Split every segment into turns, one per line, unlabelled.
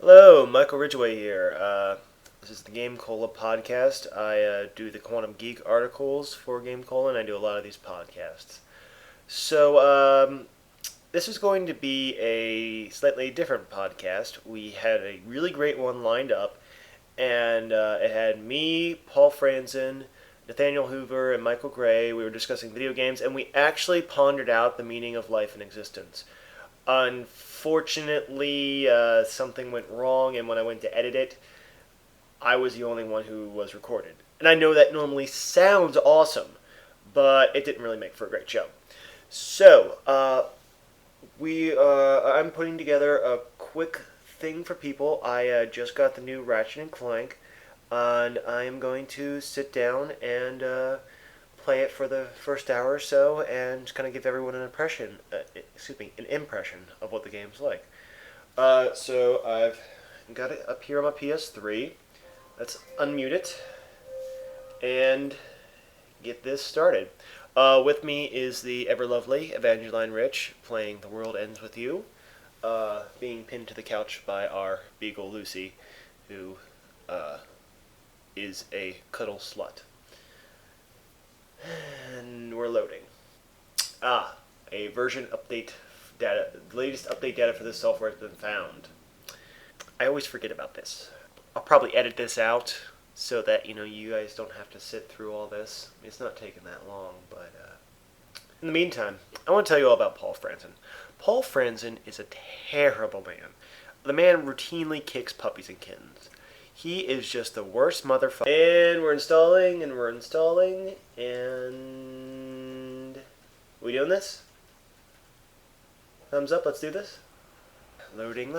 Hello, Michael Ridgaway here. This is the GameCola podcast. I do the Quantum Geek articles for GameCola, and I do a lot of these podcasts. So, this is going to be a slightly different podcast. We had a really great one lined up, and it had me, Paul Franzen, Nathaniel Hoover, and Michael Gray. We were discussing video games, and we actually pondered out the meaning of life and existence. Unfortunately, something went wrong, and when I went to edit it, I was the only one who was recorded. And I know that normally sounds awesome, but it didn't really make for a great show. So, I'm putting together a quick thing for people. I just got the new Ratchet and Clank, and I am going to sit down and play it for the first hour or so and kind of give everyone an impression of what the game's like. So I've got it up here on my PS3. Let's unmute it and get this started. With me is the ever lovely Evangeline Rich playing The World Ends With You, being pinned to the couch by our beagle Lucy, who is a cuddle slut. And we're loading. A version update data. The latest update data for this software has been found. I always forget about this. I'll probably edit this out so that you guys don't have to sit through all this. It's not taking that long, but in the meantime, I want to tell you all about Paul Franzen. Paul Franzen is a terrible man. The man routinely kicks puppies and kittens. He is just the worst motherfucker. And we're installing, and we doing this? Thumbs up, let's do this. Loading.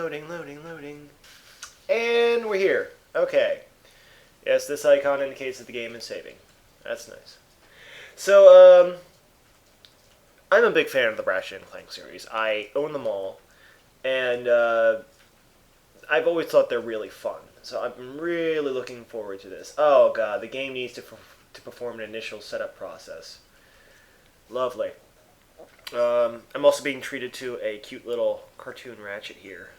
And we're here. Okay. Yes, this icon indicates that the game is saving. That's nice. So, I'm a big fan of the Ratchet and Clank series. I own them all, and I've always thought they're really fun. So I'm really looking forward to this. Oh god, the game needs to perform an initial setup process. Lovely. I'm also being treated to a cute little cartoon Ratchet here.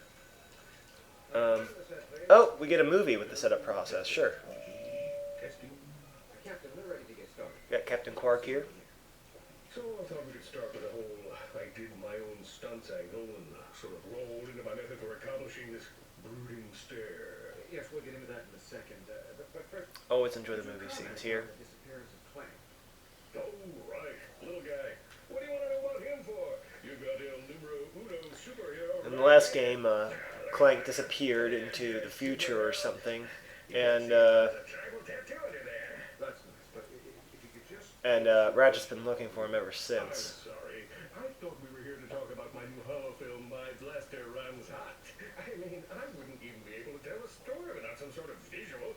Oh, we get a movie with the setup process, sure. Got Captain Quark here.
So I thought we could start with a whole I did my own stunts angle and sort of roll into my method for accomplishing this brooding stare.
Yes, we'll get into that in a second. But first,
always enjoy the movie scenes here.
The disappearance of Clank.
Oh, right. Little guy. What do you want to know about him for? You got El Numero Uno superhero.
In the last game, Clank disappeared into the future or something, and Ratchet's been looking for him ever since.
I'm sorry. I thought we were here to talk about my new hollow film, My Blaster Runs Hot. I mean, I wouldn't even be able to tell a story without some sort of visual.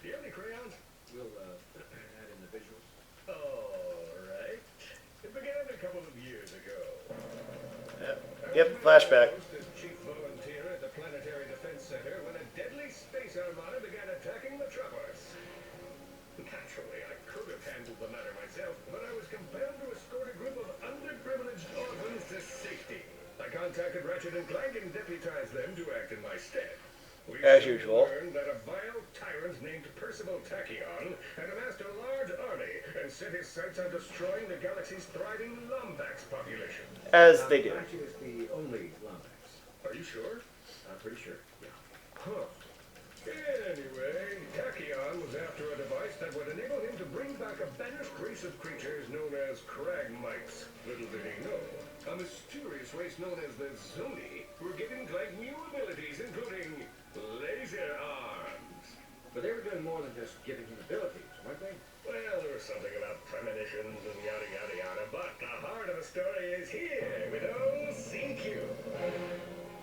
Do you have any crayons?
We'll add in the visuals.
All right. It began a couple of years ago.
Yep, flashback.
As chief volunteer at the Planetary Defense Center when a deadly space armada began attacking Metropolis. Naturally, I could have handled the matter myself, but I was compelled to escort a group of underprivileged orphans to safety. I contacted Ratchet and Clank and deputized them to act in my stead. We
as usual
learned that a vile tyrant named Percival Tachyon had amassed a large army and set his sights on destroying the galaxy's thriving Lombax population.
as they do.
Ratchet is the only Lombax.
Are you sure?
I'm pretty sure. Yeah.
Huh. Anyway, Tachyon was after a device that would enable him to bring back a banished race of creatures known as cragmites. Little did he know, a mysterious race known as the Zoni were giving Clank new abilities, including laser arms.
But they were doing more than just giving him abilities, weren't they?
Well, there was something about premonitions and yada yada yada, but the heart of the story is here with old CQ.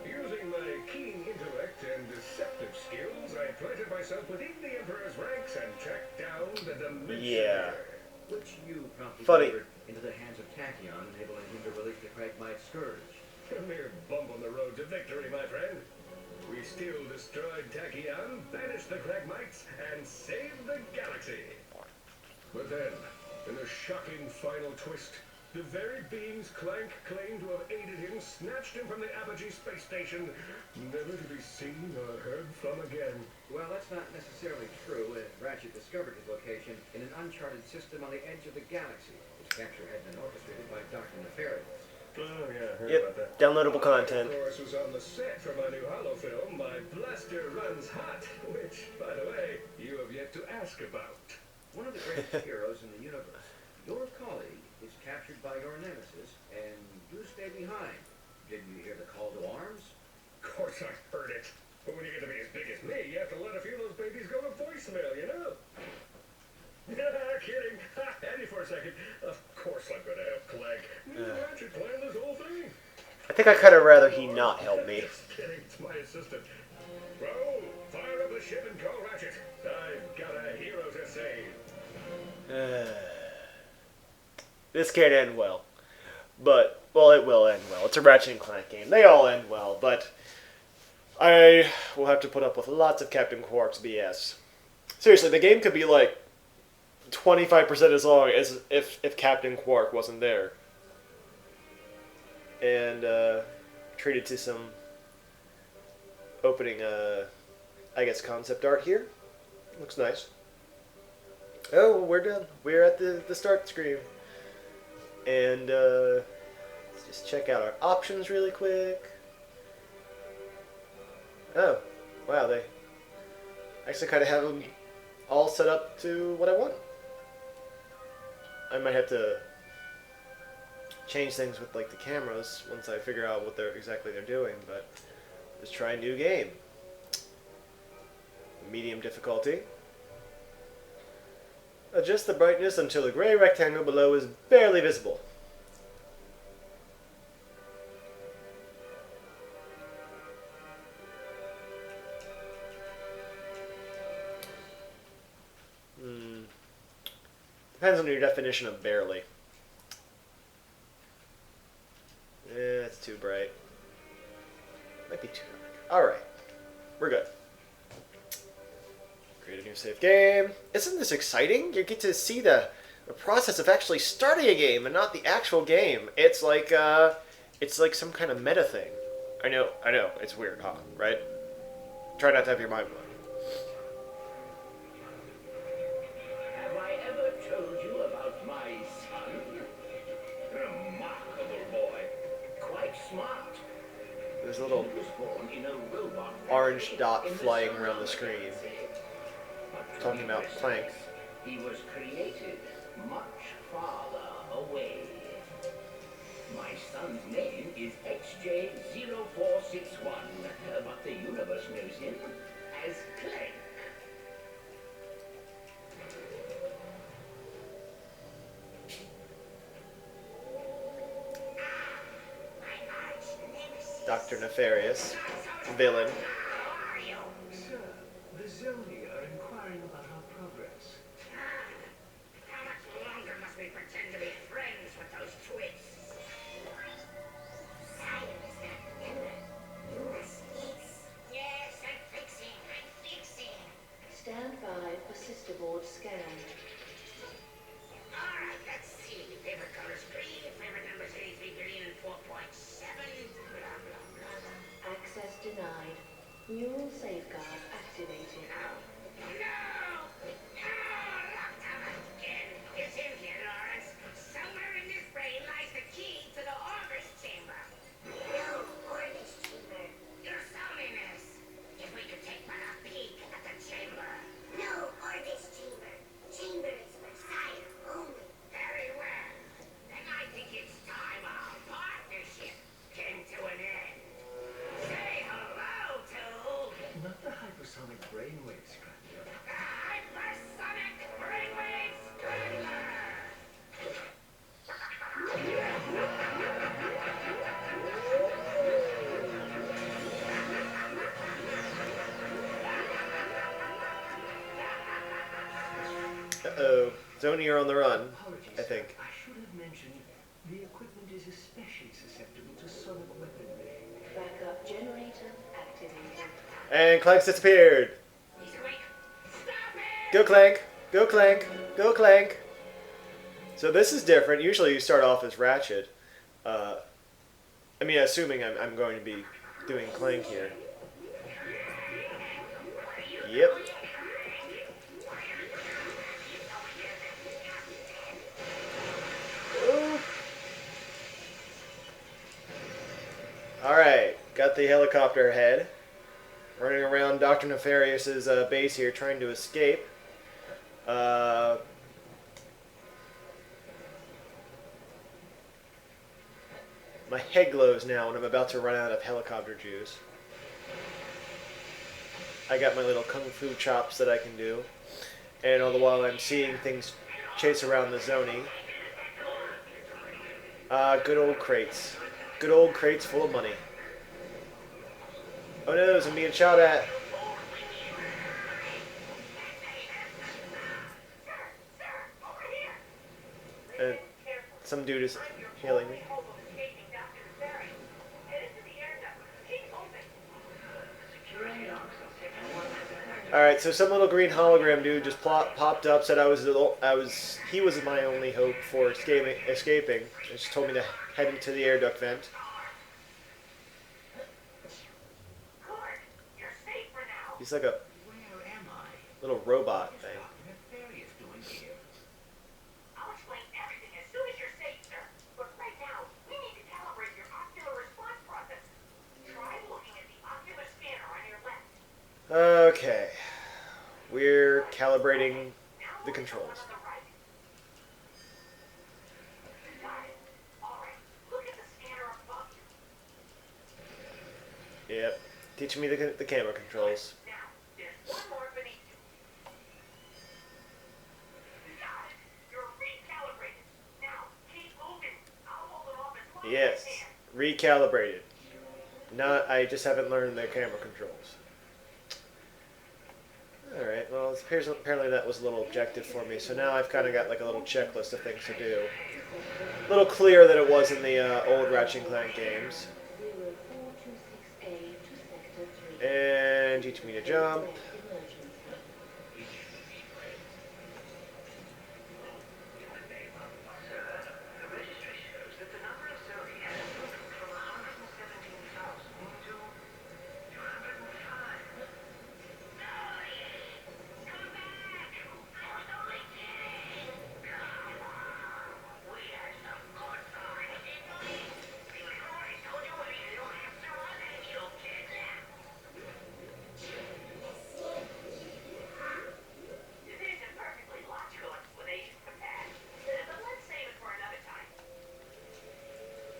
Using my keen intellect and deceptive skills, I planted myself within the Emperor's ranks and tracked down the Dimensionaire.
Yeah.
Which you promptly
Funny.
delivered into the hands of Tachyon, enabling him to release the Cragmite Scourge.
A mere bump on the road to victory, my friend. We still destroyed Tachyon, banished the Cragmites, and saved the galaxy. But then, in a shocking final twist, The very beings Clank claimed to have aided him snatched him from the Apogee space station, never to be seen or heard from again.
Well, that's not necessarily true. Ratchet discovered his location in an uncharted system on the edge of the galaxy, whose capture had been orchestrated by Dr. Nefarious.
Oh, yeah, I heard about that.
Yep, downloadable content.
I, of course, was on the set for my new holo film, My Blaster Runs Hot, which, by the way, you have yet to ask about.
One of the greatest heroes in the universe, your colleague, is captured by your nemesis, and you stay behind. Didn't you hear the call to arms?
Of course I heard it. But when you get to be as big as me, you have to let a few of those babies go to voicemail, you know? Kidding. Had you for a second. Of course I'm going to help Clank. Ratchet planned this whole thing.
I think I kind of rather he not help me.
Just kidding. It's my assistant. Roll. Fire up the ship and call Ratchet. I've got a hero to save.
This can't end well. But, well, it will end well. It's a Ratchet and Clank game. They all end well, but I will have to put up with lots of Captain Quark's BS. Seriously, the game could be like 25% as long as if Captain Quark wasn't there. And treated to some opening, I guess, concept art here. Looks nice. Oh, we're done. We're at the start screen. And let's just check out our options really quick. Oh, wow, they actually kind of have them all set up to what I want. I might have to change things with like the cameras once I figure out what exactly they're doing, but let's try a new game. Medium difficulty. Adjust the brightness until the gray rectangle below is barely visible. Depends on your definition of barely. It's too bright. Might be too dark. Alright. We're good. Create a new save game. Isn't this exciting? You get to see the process of actually starting a game and not the actual game. It's like some kind of meta thing. I know. It's weird, huh? Right? Try not to have your mind blown.
Have I ever told you about my son? Remarkable boy. Quite smart.
There's a little
He was born in a robot
orange
factory
dot
in the
flying
summer
around the
of
screen.
But to
Talking
be
about
precise,
Clank.
He was created much farther away. My son's name is XJ0461, but the universe knows him as Clank.
Dr. Nefarious. Villain.
Sir, the Zoni are inquiring about our progress.
How much longer must we pretend to be friends with those twits? Yes, I'm fixing.
Stand by for sister board scan.
Alright, let's see. Favorite colors green, favorite numbers 83 billion and 4.7. Blah, blah, blah.
Access denied. Neural safeguard activated.
No! Locked up again. It's in here, Lawrence. Somewhere in this brain lies the key to the Orbis chamber. No, Orbis chamber. Your Soliness. If we could take but a peek at the chamber. No, Orbis chamber. Chamber is for science only. Very well. Then I think it's time our partnership came to an end. Say hello to
Not the hypersonic brainwave scratcher.
Hypersonic Brainwave Strangler!
Uh-oh. Zoni are on the run,
Apologies,
I think.
I should have mentioned the equipment is especially susceptible to sonic weaponry.
Backup generator activated.
And Clank disappeared.
He's awake. Stop it!
Go Clank! Go Clank! Go Clank! So this is different. Usually you start off as Ratchet. I mean, assuming I'm going to be doing Clank here. Yep. Alright, got the helicopter head. Running around Dr. Nefarious's base here trying to escape. My head glows now and I'm about to run out of helicopter juice. I got my little kung fu chops that I can do. And all the while I'm seeing things chase around the zoning. Good old crates. Good old crates full of money. Oh no, I'm being shot at. And some dude is healing me. Alright, so some little green hologram dude just popped up, said he was my only hope for escaping. It just told me to head into the air duct vent. He's like a little robot thing.
I'll explain everything as soon as you're safe, sir. But right now, we need to calibrate your ocular response process. Try looking at the ocular scanner on your left.
Okay. We're calibrating the controls. Yep. Teaching me the camera controls. Yes. Recalibrated. I just haven't learned the camera controls. Alright, well, it appears apparently that was a little objective for me, so now I've kind of got like a little checklist of things to do. A little clearer than it was in the old Ratchet Clank games. And teach me to jump.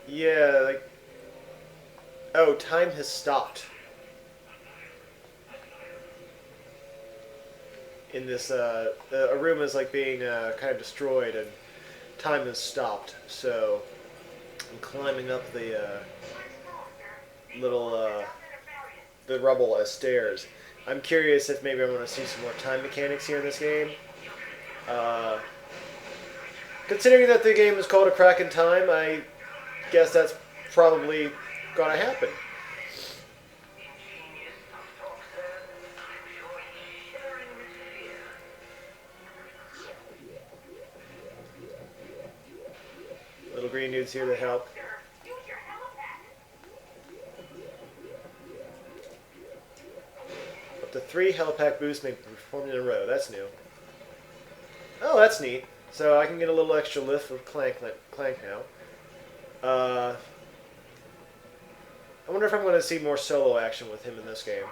Yeah, like... Oh, time has stopped. In this, a room is like being kind of destroyed and time has stopped. So, I'm climbing up the little, the rubble as stairs. I'm curious if maybe I'm going to see some more time mechanics here in this game. Considering that the game is called A Crack in Time, I guess that's probably gonna happen. Little green dude's here to help. Up to 3 helipack boosts may be performed in a row. That's new. Oh, that's neat. So I can get a little extra lift with Clank now. I wonder if I'm going to see more solo action with him in this game.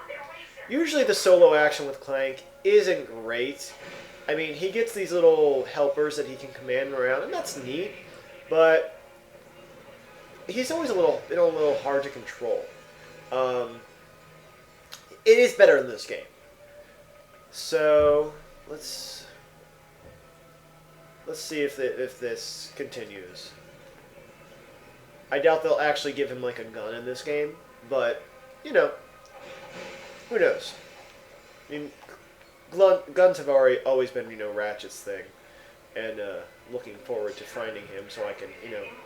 Usually the solo action with Clank isn't great. I mean, he gets these little helpers that he can command around, and that's neat, but he's always a little hard to control. It is better in this game. So, let's see if this continues. I doubt they'll actually give him like a gun in this game, but you know, who knows? I mean, guns have always been Ratchet's thing, and looking forward to finding him so I can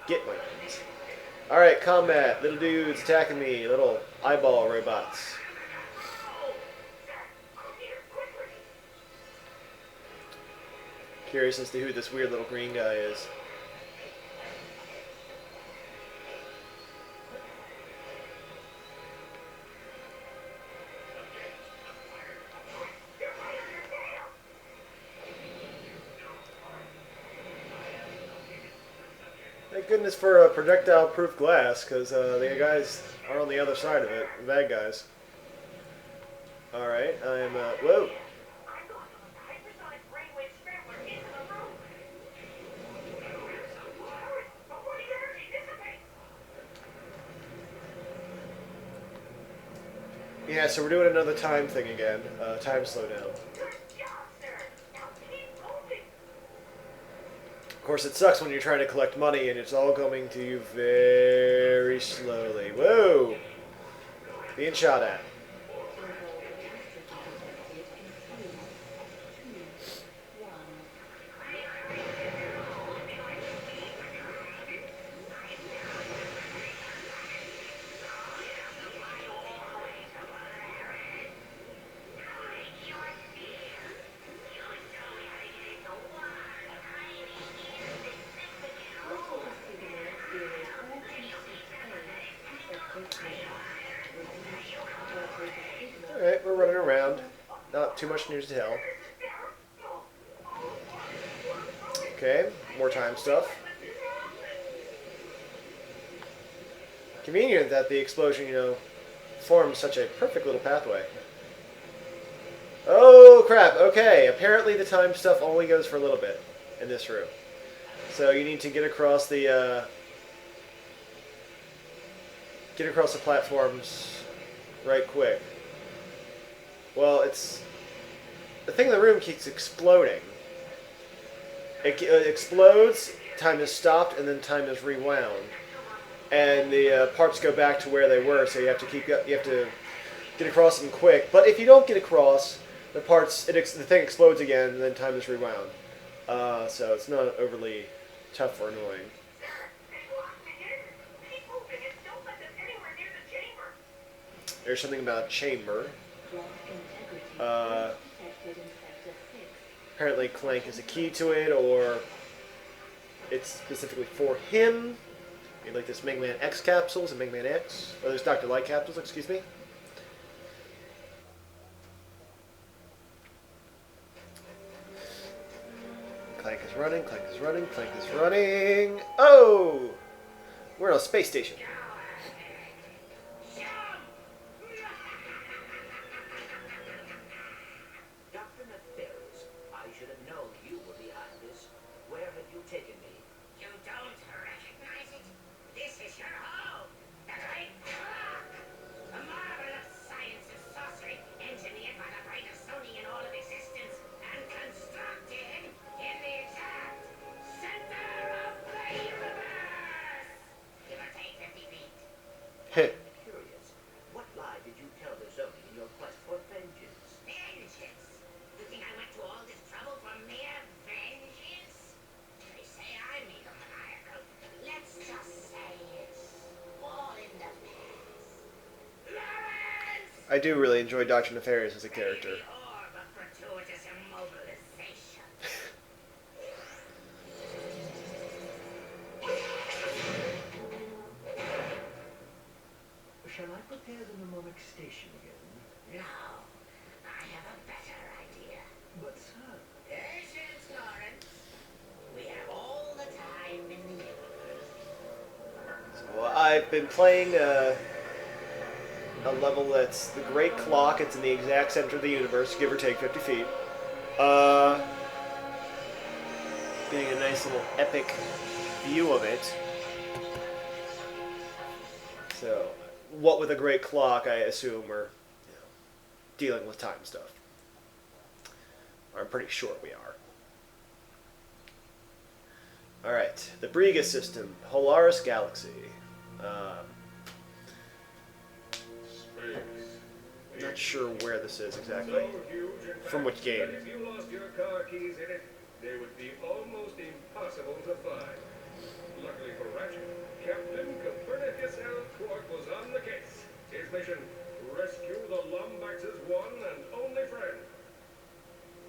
get my guns. All right, combat, little dudes attacking me, little eyeball robots. Curious as to who this weird little green guy is. Thank goodness for a projectile-proof glass, because the guys are on the other side of it, the bad guys. Alright, I'm, whoa! Yeah, so we're doing another time thing again, time slowdown. Of course, it sucks when you're trying to collect money and it's all coming to you very slowly. Whoa! Being shot at. Alright, we're running around. Not too much news to tell. Okay, more time stuff. Convenient that the explosion, you know, forms such a perfect little pathway. Oh crap, okay, apparently the time stuff only goes for a little bit in this room. So you need to get across the platforms right quick. Well, it's... the thing in the room keeps exploding. It explodes, time is stopped, and then time is rewound. And the parts go back to where they were, so you have to get across them quick. But if you don't get across, the thing explodes again, and then time is rewound. So it's not overly tough or annoying. There's something about chamber. Apparently Clank is a key to it, or it's specifically for him. Like this Mega Man X capsules and Mega Man X. Or there's Dr. Light capsules, excuse me. Clank is running, Clank is running, Clank is running. Oh! We're on a space station.
Dr. Nefarious, I should have known you were behind this. Where have you taken me?
You don't recognize it? This is your home. The great clock. A marvel of science and sorcery, engineered by the brightest Sony in all of existence, and constructed in the exact center of the universe. Give or take 50 feet.
I'm curious. What lie did you tell the Sony in your quest for vengeance?
Vengeance. You think I went to all this trouble for mere vengeance? They say I'm egomaniacal. Let's just say it's all in the past. Lawrence!
I do really enjoy Dr. Nefarious as a character.
The orb of gratuitous immobilization.
Shall I prepare the mnemonic station again?
No, I have a better idea.
But, sir...
Patience, Lawrence. We have all the time in the universe.
So I've been playing a level that's the Great Clock. It's in the exact center of the universe, give or take 50 feet. Getting a nice little epic view of it. So, what with a Great Clock, I assume we're dealing with time stuff. I'm pretty sure we are. Alright, the Briga system, Polaris Galaxy. Not sure where this is exactly. From which game?
But if you lost your car keys in it, they would be almost impossible to find. Luckily for Ratchet, Captain Copernicus L. Quark was on the case. His mission, rescue the Lombax's one and only friend.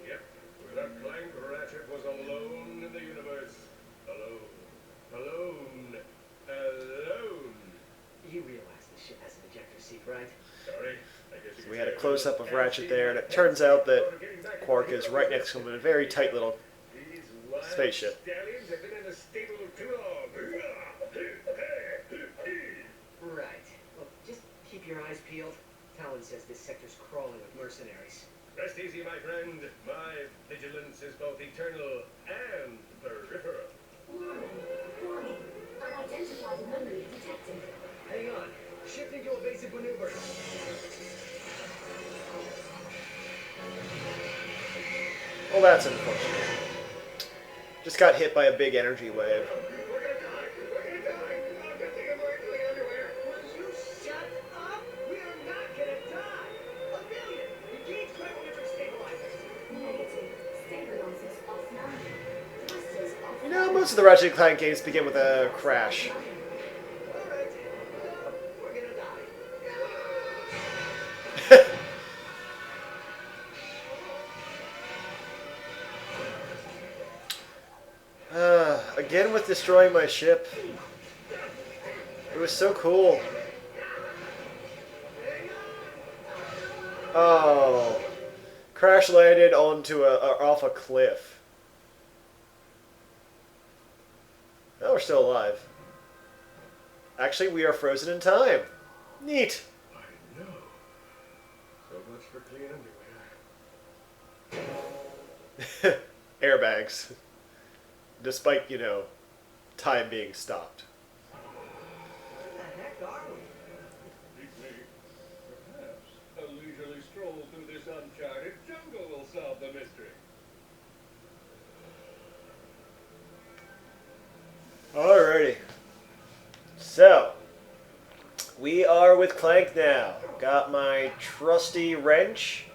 Yep, without Clank, Ratchet was alone
close-up of Ratchet there, and it turns out that Quark is right next to him in a very tight little spaceship.
Stallions have been in the stable too long.
Right. Well, just keep your eyes peeled. Talon says this sector's crawling with mercenaries.
Rest easy, my friend. My vigilance is both eternal and peripheral.
Warning. Unidentified anomaly detected.
Hang on. Shifting to evasive maneuver.
Well, that's unfortunate. Just got hit by a big energy wave.
We're gonna die. We're gonna die. Oh, good thing I'm wearing clean underwear.
Will you shut up? We are not gonna die. A billion. Engage cryometric stabilizers.
Negative. Stabilizers offline. Thrusters offline.
You know, most of the Ratchet Clank games begin with a crash.
All right. We're gonna die.
Again with destroying my ship. It was so cool. Oh. Crash landed onto off a cliff. Oh, we're still alive. Actually, we are frozen in time. Neat.
I know. So much for clean underwear.
Airbags. Despite, you know, time being stopped.
What the heck are we?
Perhaps a leisurely stroll through this uncharted jungle will solve the mystery.
Alrighty. So, we are with Clank now. Got my trusty wrench.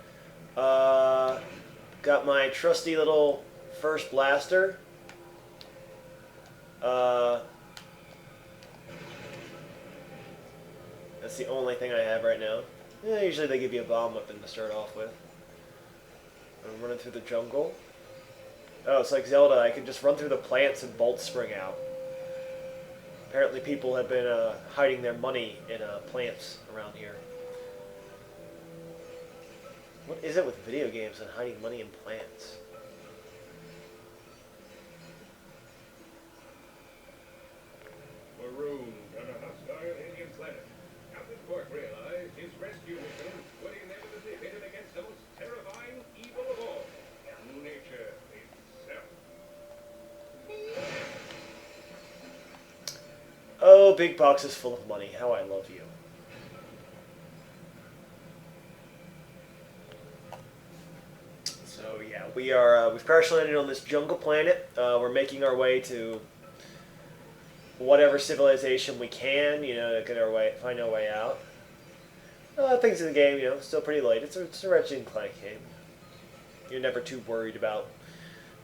Got my trusty little first blaster. That's the only thing I have right now. Yeah, usually they give you a bomb weapon to start off with. I'm running through the jungle. Oh, it's like Zelda. I can just run through the plants and bolts spring out. Apparently people have been hiding their money in plants around here. What is it with video games and hiding money in plants?
Marooned on a hostile alien planet. Captain Quark realized his rescue mission would inevitably pit him against the most terrifying evil of all, nature itself.
Oh, big boxes full of money. How I love you. So yeah, we've crash landed on this jungle planet. We're making our way to whatever civilization we can, you know, to find our way out. Things in the game, you know, still pretty late. It's a Ratchet and Clank game. You're never too worried about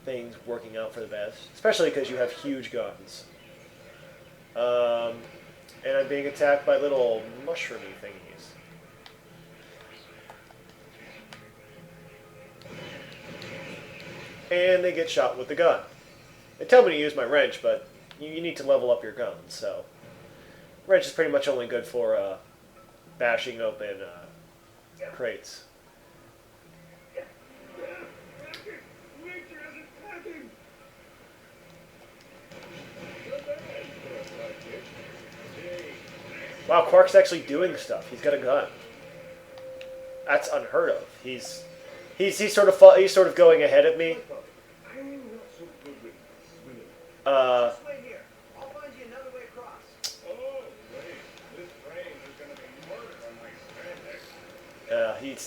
things working out for the best, especially because you have huge guns. And I'm being attacked by little mushroomy thingies. And they get shot with the gun. They tell me to use my wrench, but you need to level up your gun, so... Wrench is pretty much only good for bashing open crates.
Nature isn't packing.
Wow, Quark's actually doing stuff. He's got a gun. That's unheard of. He's sort of going ahead of me.
I'm not so good with swimming.
This way here. I'll find you another way across.
Oh, wait. This train is going to be murder on my spandex.
He's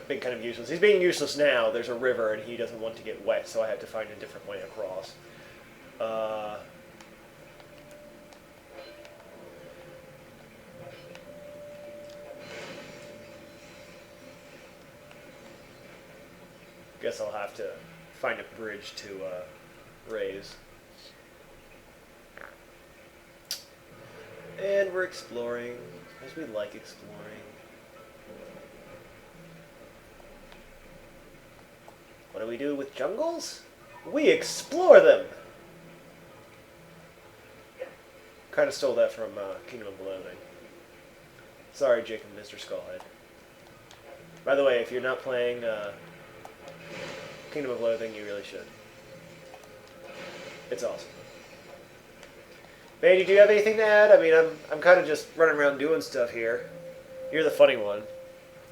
been kind of useless. He's being useless now. There's a river and he doesn't want to get wet, so I have to find a different way across. Guess I'll have to find a bridge to raise. And we're exploring, as we like exploring. What do we do with jungles? We explore them! Kind of stole that from Kingdom of Loathing. Sorry, Jacob, Mr. Skullhead. By the way, if you're not playing Kingdom of Loathing, you really should. It's awesome. Mandy, do you have anything to add? I mean, I'm kind of just running around doing stuff here. You're the funny one.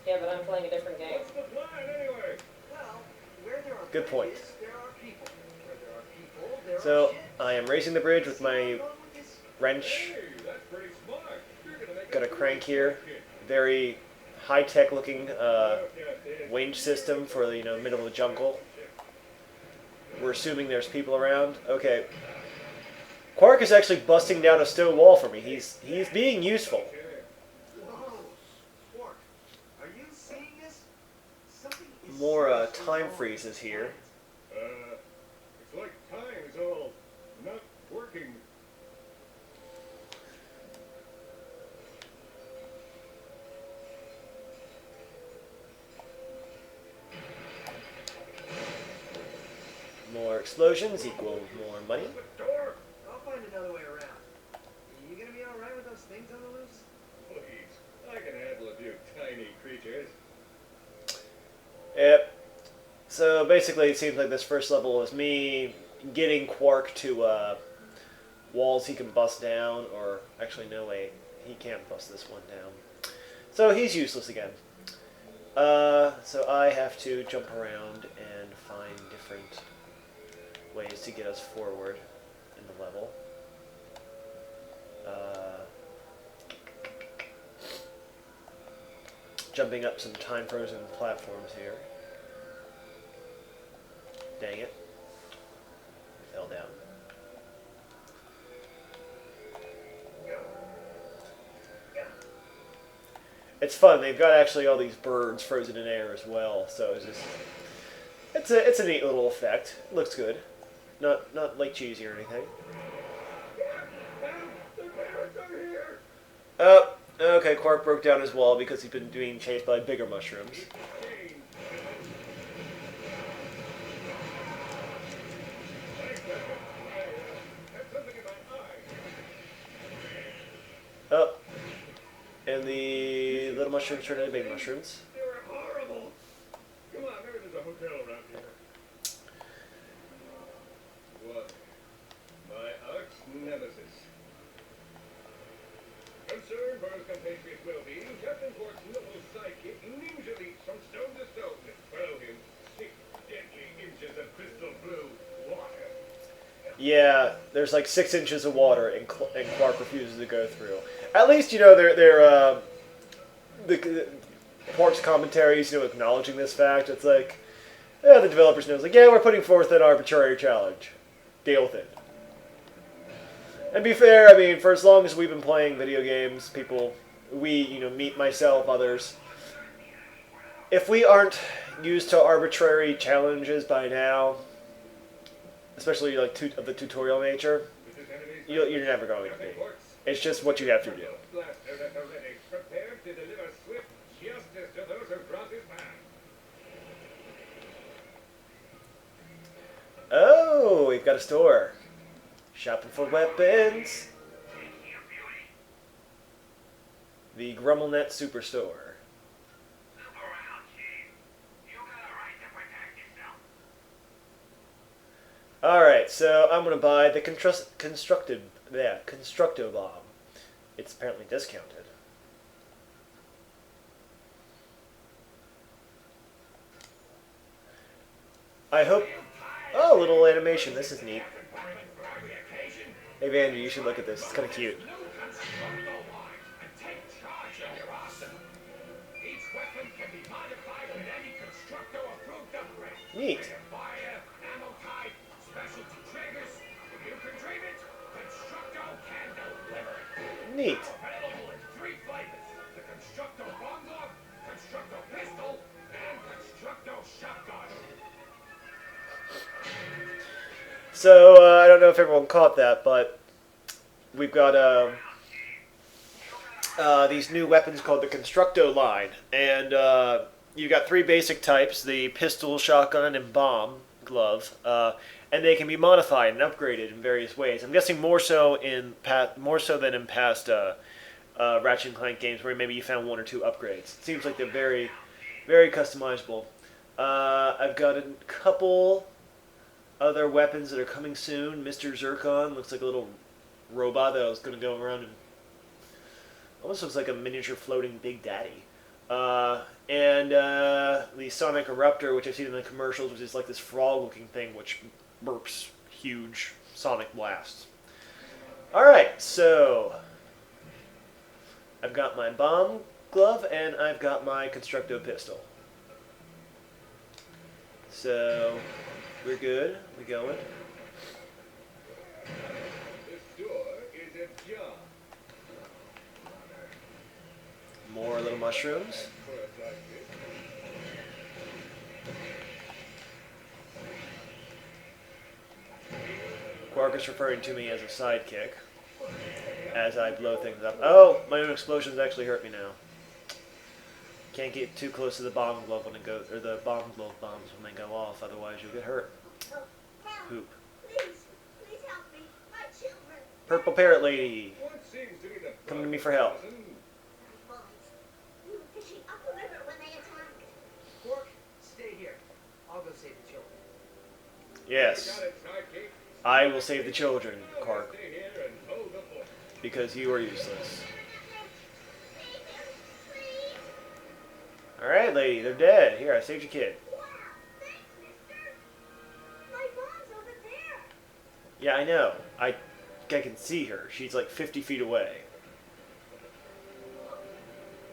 Yeah, but I'm playing a different game.
What's the plan anyway?
Well, where there are
Good point.
bridges, there are people. Where there are people, there
So,
are ships.
I am raising the bridge with my
See where I'm going with this?
wrench.
Hey, that's pretty smart. You're gonna make
Got a
cool
crank here.
kid.
Very high-tech looking winch system for the middle of the jungle. We're assuming there's people around. Okay. Quark is actually busting down a stone wall for me. He's being useful.
Whoa, Quark, are you seeing this? Something is
More
seriously
time
wrong.
freezes here.
It's like time is all not working.
More explosions equal more money.
The door,
I'll find another way around. You gonna be alright with those things on the loose?
please. I can handle a few tiny creatures.
Yep. So basically, it seems like this first level is me getting Quark to walls he can bust down, or actually, no way, he can't bust this one down. So he's useless again. So I have to jump around and find different ways to get us forward in the level. Jumping up some time-frozen platforms here. Dang it. Fell down. It's fun. They've got actually all these birds frozen in air as well, so it's a neat little effect. It looks good. Not like cheesy or anything.
The parents are here.
Oh, okay. Quark broke down his wall because he's been being chased by bigger mushrooms.
Jane. I had something in my eye.
Oh, and the little mushrooms turned into big mushrooms.
They were horrible. Come on, maybe there's a hotel around here. What? My arch nemesis. Concerned for his compatriot's well-being, Captain Quark's noble sidekick ninja leaps from stone to stone to throw him 6 deadly inches of crystal blue water.
Yeah, there's like 6 inches of water, and Quark refuses to go through. At least they're the Quark's commentaries acknowledging this fact. It's like, yeah, the developers know. It's like, yeah, we're putting forth an arbitrary challenge. Deal with it. And be fair, I mean, for as long as we've been playing video games, me, myself, others, if we aren't used to arbitrary challenges by now, especially like of the tutorial nature, you're never going to be. It's just what you have to do.
Blaster at the ready, prepared to deliver swift justice to those who cross his path.
Oh, we've got a store. Shopping for weapons. The GrumbleNet Superstore. Alright, so I'm going to buy the Constructo Bomb. It's apparently discounted. I hope... Oh, a little animation. This is neat. Hey, Vander, you should look at this. It's kind of cute. Neat. Neat.
Available in 3 flavors: the Constructo Bongo, Constructo Pistol, and Constructo Shotgun.
So, I don't know if everyone caught that, but we've got these new weapons called the Constructo line. And you've got 3 basic types, the pistol, shotgun, and bomb glove. And they can be modified and upgraded in various ways. I'm guessing more so than in past Ratchet Clank games where maybe you found 1 or 2 upgrades. It seems like they're very Very customizable. I've got a couple other weapons that are coming soon. Mr. Zircon looks like a little robot that was going to go around and almost looks like a miniature floating Big Daddy. And the Sonic Eruptor, which I've seen in the commercials, which is like this frog-looking thing which burps huge sonic blasts. Alright, so I've got my bomb glove and I've got my Constructo pistol. So we're good. We going?
This door is ajar.
More little mushrooms.
For a like this.
Quark is referring to me as a sidekick as I blow things up. Oh, my own explosions actually hurt me now. Can't get too close to the bomb glove when it goes, or the bomb glove bombs when they go off. Otherwise, you'll get hurt.
Help!
Poop.
Please, please help me. My children.
Purple parrot lady,
What seems to be the
come to me for help.
Bullets. We were fishing up the river when they attacked.
Quark, stay here. I'll go save the children.
Yes,
Got it, sidekick.
I will save the children,
I'll
Quark,
stay here and hold the fort.
because you are useless.
Save them, please.
All right, lady, they're dead. Here, I saved your kid.
Wow, thanks, mister. My mom's over there.
Yeah, I know. I can see her. She's like 50 feet away.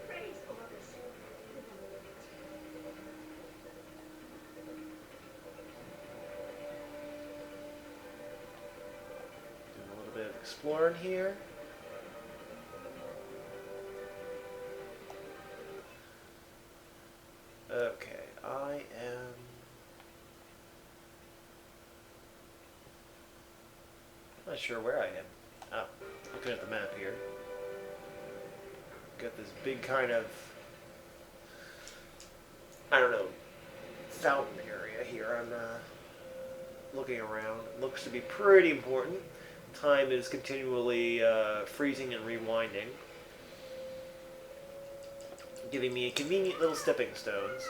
Praise orders.
Doing a little bit of exploring here. Okay, I am... not sure where I am. Oh, looking at the map here. Got this big kind of... I don't know, fountain area here. I'm looking around. It looks to be pretty important. Time is continually freezing and rewinding, giving me convenient little stepping stones.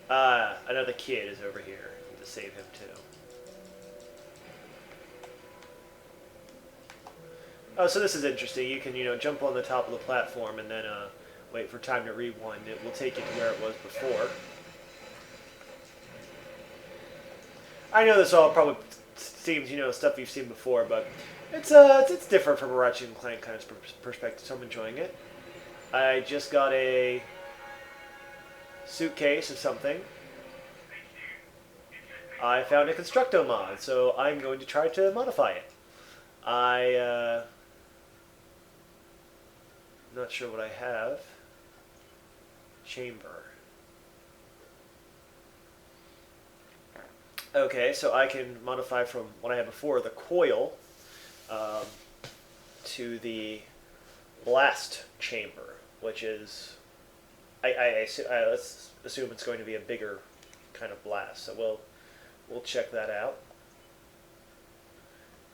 Another kid is over here. I need to save him too. Oh, so this is interesting. You can, jump on the top of the platform and then wait for time to rewind. It will take you to where it was before. I know this all probably seems, stuff you've seen before, but it's different from a Ratchet and Clank kind of perspective, so I'm enjoying it. I just got a suitcase of something. I found a Constructo mod, so I'm going to try to modify it. Not sure what I have. Chamber. Okay, so I can modify from what I had before, the coil, to the blast chamber, which is, let's assume it's going to be a bigger kind of blast. So we'll check that out.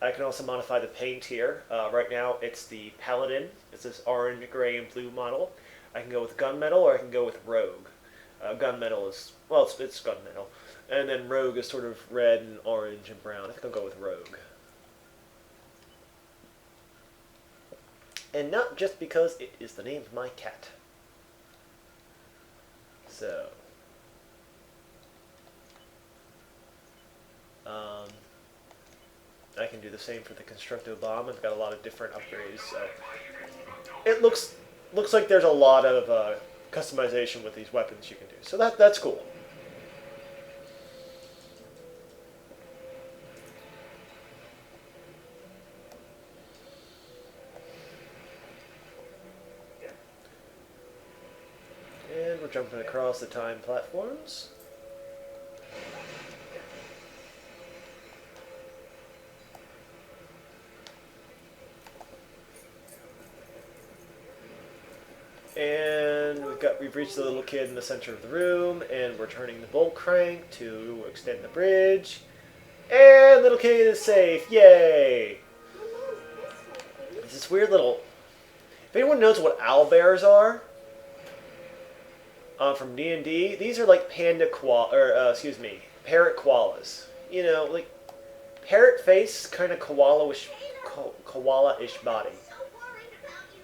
I can also modify the paint here. Right now it's the Paladin. It's this orange, gray, and blue model. I can go with gunmetal or I can go with rogue. Gunmetal is, well, it's gunmetal. And then rogue is sort of red and orange and brown. I think I'll go with rogue. And not just because it is the name of my cat. So. I can do the same for the Constructo Bomb. I've got a lot of different upgrades. So it looks like there's a lot of customization with these weapons you can do. So that's cool. And we're jumping across the time platforms. And we've reached the little kid in the center of the room, and we're turning the bolt crank to extend the bridge. And little kid is safe, yay! It's this weird little... If anyone knows what owlbears are, from D&D. These are like panda koala, or excuse me, parrot koalas. You know, like parrot face, kind of koala-ish, koala-ish body.
So worried about you.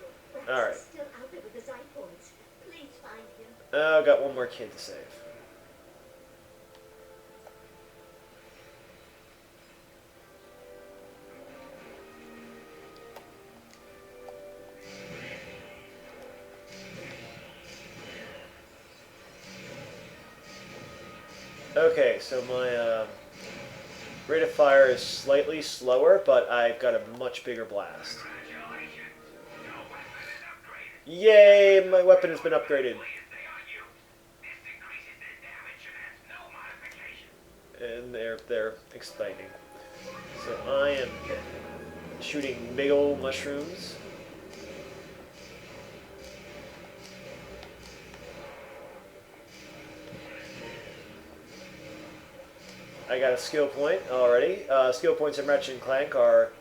All right.
Still out there with the Zypoids. Please find him.
Oh, got one more kid to save. Okay, so my rate of fire is slightly slower, but I've got a much bigger blast. Yay! My weapon has been upgraded. And they're explaining. So I am shooting big old mushrooms. I got a skill point already. Skill points in Ratchet and Clank are,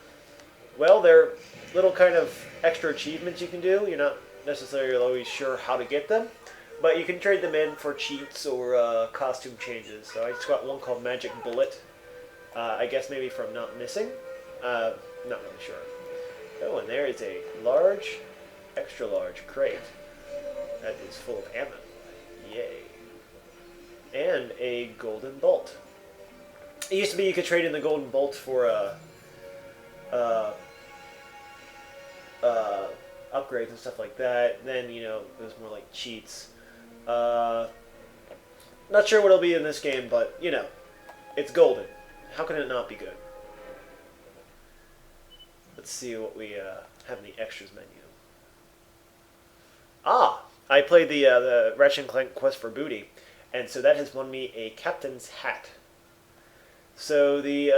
well, they're little kind of extra achievements you can do. You're not necessarily always sure how to get them, but you can trade them in for cheats or costume changes. So I just got one called Magic Bullet. I guess maybe from not missing. Not really sure. Oh, and there is a large, extra large crate that is full of ammo. Yay. And a golden bolt. It used to be you could trade in the golden bolt for upgrades and stuff like that. Then, you know, it was more like cheats. Not sure what it'll be in this game, but, you know, it's golden. How can it not be good? Let's see what we have in the extras menu. Ah! I played the Ratchet and Clank Quest for Booty, and so that has won me a captain's hat. So the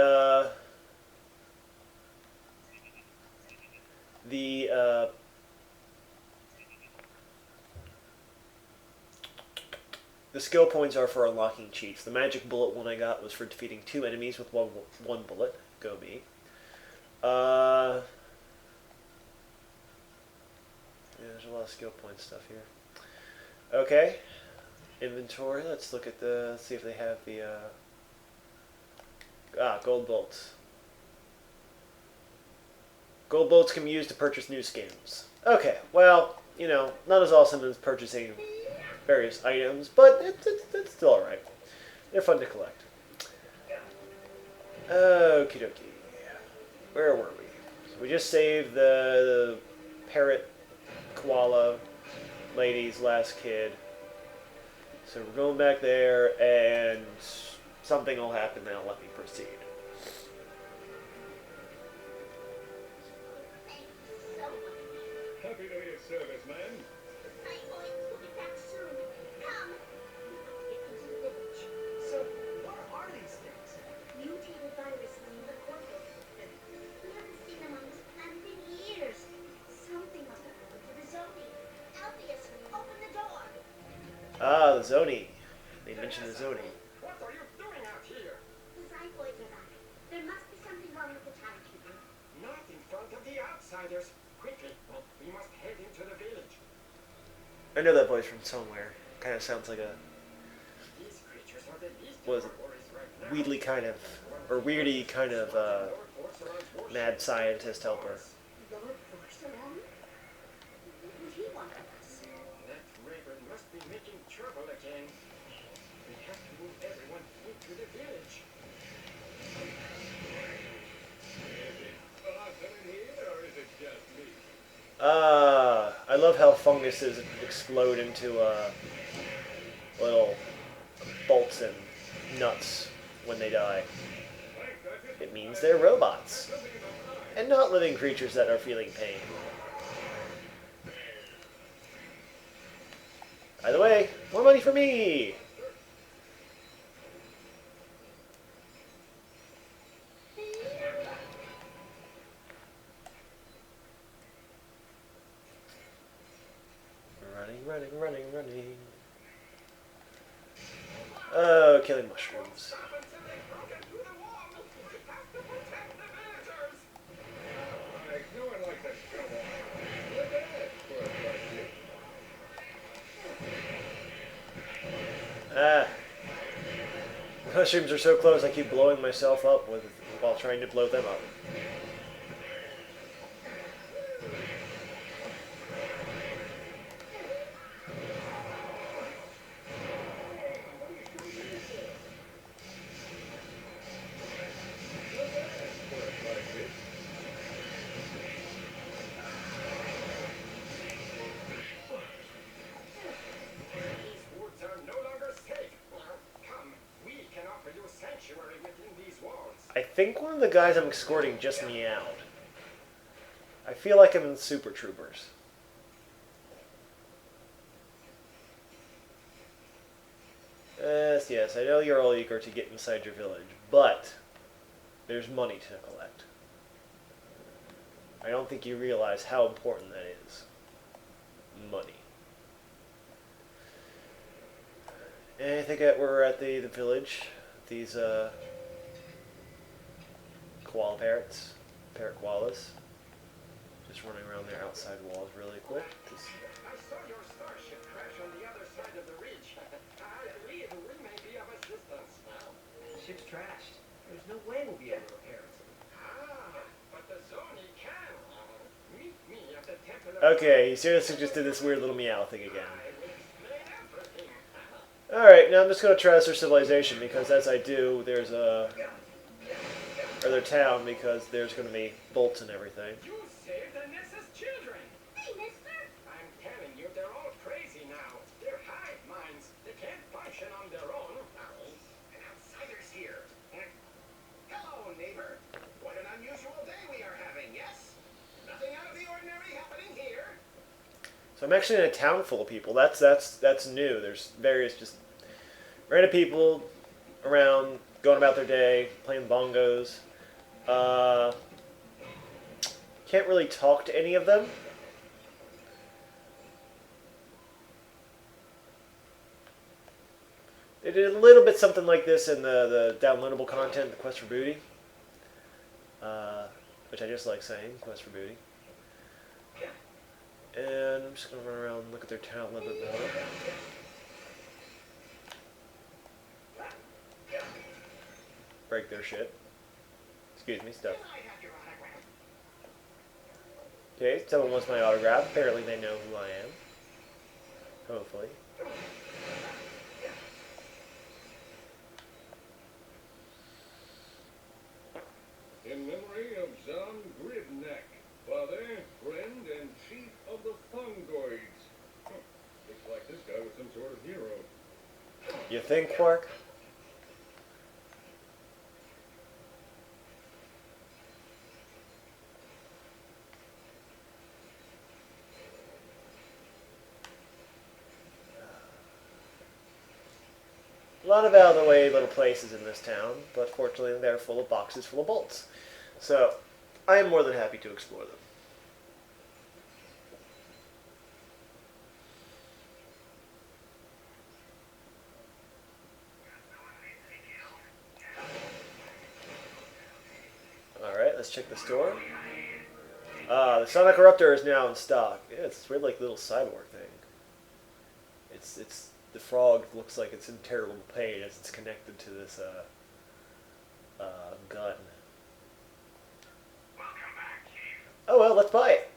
skill points are for unlocking cheats. The magic bullet one I got was for defeating 2 enemies with one bullet. Go me. Yeah, there's a lot of skill point stuff here. Okay, inventory. Let's look at let's see if they have the gold bolts. Gold bolts can be used to purchase new skins. Okay, well, you know, not as awesome as purchasing various items, but it's still alright. They're fun to collect. Okie dokie. Where were we? So we just saved the parrot koala lady's last kid. So we're going back there, and something will happen that'll let me proceed.
Happy to be of service, man.
Zypoids will be back soon. Come. Get into the village.
So, what are these things?
Mutated viruses in the cortex. We haven't seen them on this planet in years. Something must have happened to the Zoni. Alpheus, open the door.
Ah, the Zoni. They mentioned the Zoni.
What are you doing out here?
The Zypoids are back. There must be something wrong with the timekeeper.
Not in front of the outsiders. Quickly, we must head into the village.
I know that voice from somewhere. Kind of sounds like a
These creatures are the least
Was
of our worries right now.
weedly kind of, or weirdy kind of mad scientist helper.
Lord Forceron? What would he want of us?
That Raven must be making trouble again. We have to move everyone into the village. Is it awesome in here, or is it just me?
I love how funguses explode into little bolts and nuts when they die. It means they're robots, and not living creatures that are feeling pain. By the way, more money for me! Running. Oh, killing mushrooms.
Stop until they've broken through the wall. We have to protect the villagers. No one likes a show off. Look at that, poor
Ah. Mushrooms are so close, I keep blowing myself up while trying to blow them up.
These woods are no longer safe. Come, we can offer you sanctuary within these walls.
I think one of the guys I'm escorting just meowed. I feel like I'm in Super Troopers. Yes, I know you're all eager to get inside your village, but there's money to collect. I don't think you realize how important that is. Money. And I think that we're at the village. These koala parrots, parrot koalas, just running around their outside walls really quick.
I saw your starship crash on the other side of the ridge. I believe we may be of assistance.
The ship's trashed. There's no way we'll be able to repair it.
But the Zoni can. Meet me at the temple of...
Okay, you seriously just did this weird little meow thing again.
I will explain everything.
Alright, now I'm just going to trust their civilization, because as I do, there's a... or their town, because there's going to be bolts and everything.
You saved the Nessa's children.
Hey, mister.
I'm telling you, they're all crazy now. They're hive minds. They can't function on their own.
An outsider's here. Hello, neighbor. What an unusual day we are having, yes? Nothing out of the ordinary happening here.
So I'm actually in a town full of people. That's new. There's various just random people around, going about their day, playing bongos. Can't really talk to any of them. They did a little bit something like this in the downloadable content, the Quest for Booty. Which I just like saying, Quest for Booty. And I'm just going to run around and look at their town a little bit more. Break their shit. Excuse me, stuff.
I have your autograph.
Okay, someone wants my autograph. Apparently they know who I am. Hopefully.
In memory of Zan Gridneck, father, friend, and chief of the Fungoids. Looks like this guy was some sort of hero.
You think, Quark? A lot of out-of-the-way little places in this town, but fortunately they're full of boxes full of bolts. So, I am more than happy to explore them. Alright, let's check the store. The Sonic Eruptor is now in stock. Yeah, it's this weird like little cyborg thing. It's the frog looks like it's in terrible pain as it's connected to this gun.
Welcome back, Chief.
Oh well, let's buy it.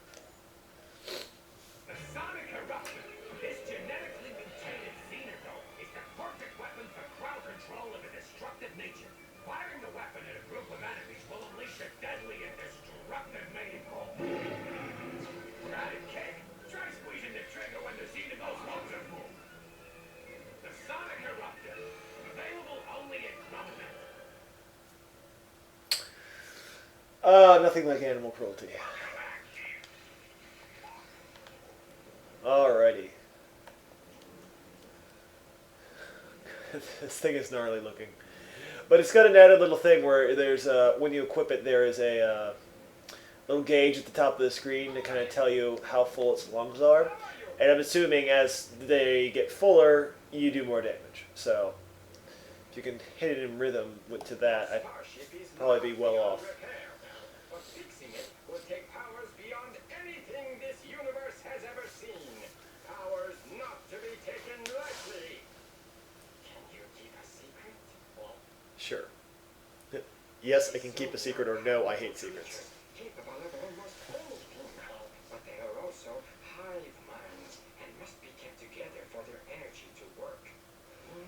The Sonic Eruptor, this genetically mutated xenodote, is the perfect weapon for crowd control of a destructive nature. Firing the weapon at a group of enemies will unleash a deadly and destructive mating call. For added kick, try squeezing the trigger when the xenodote's lungs are full. The Sonic Eruptor, available only in Chromament.
Nothing like animal cruelty. Alrighty. This thing is gnarly looking. But it's got an added little thing where there's, when you equip it, there is a little gauge at the top of the screen to kind of tell you how full its lungs are. And I'm assuming as they get fuller, you do more damage. So, if you can hit it in rhythm to that, I'd probably be well off.
But fixing it will take powers beyond anything this universe has ever seen. Powers not to be taken lightly.
yes, I can keep a secret, or no, I hate secrets.
Capable of almost anything, but they are also hive minds and must be kept together for their energy to work.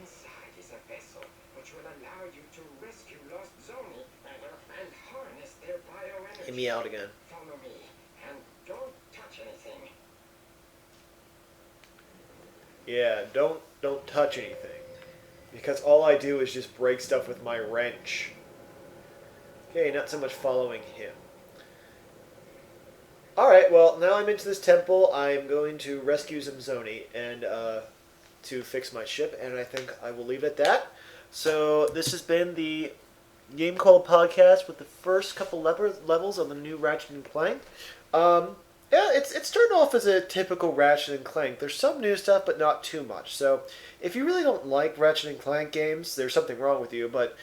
Inside is a vessel which will allow you to rescue lost Zoni and harness their bioenergy.
Hit me out again.
Follow me and don't touch anything.
Yeah, don't touch anything. Because all I do is just break stuff with my wrench. Okay, not so much following him. Alright, well, now I'm into this temple. I'm going to rescue Zamzoni and to fix my ship, and I think I will leave it at that. So this has been the GameCola podcast with the first couple levels of the new Ratchet and Clank. Yeah, it's starting off as a typical Ratchet and Clank. There's some new stuff, but not too much. So if you really don't like Ratchet and Clank games, there's something wrong with you, but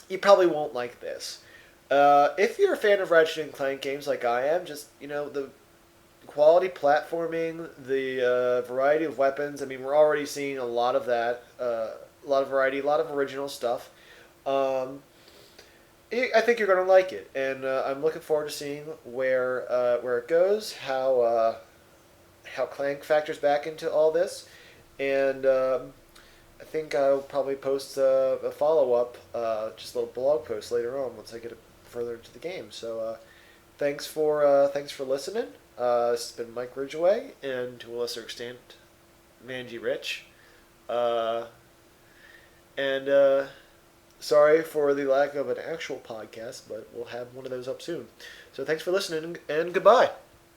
you probably won't like this. If you're a fan of Ratchet and Clank games like I am, just, the quality platforming, the variety of weapons, I mean, we're already seeing a lot of that, a lot of variety, a lot of original stuff. I think you're going to like it, and I'm looking forward to seeing where it goes, how Clank factors back into all this, and I think I'll probably post a follow-up, just a little blog post later on once I get further into the game. So thanks for listening. This has been Mike Ridgaway, and to a lesser extent, Manji Rich. And sorry for the lack of an actual podcast, but we'll have one of those up soon. So thanks for listening, and goodbye.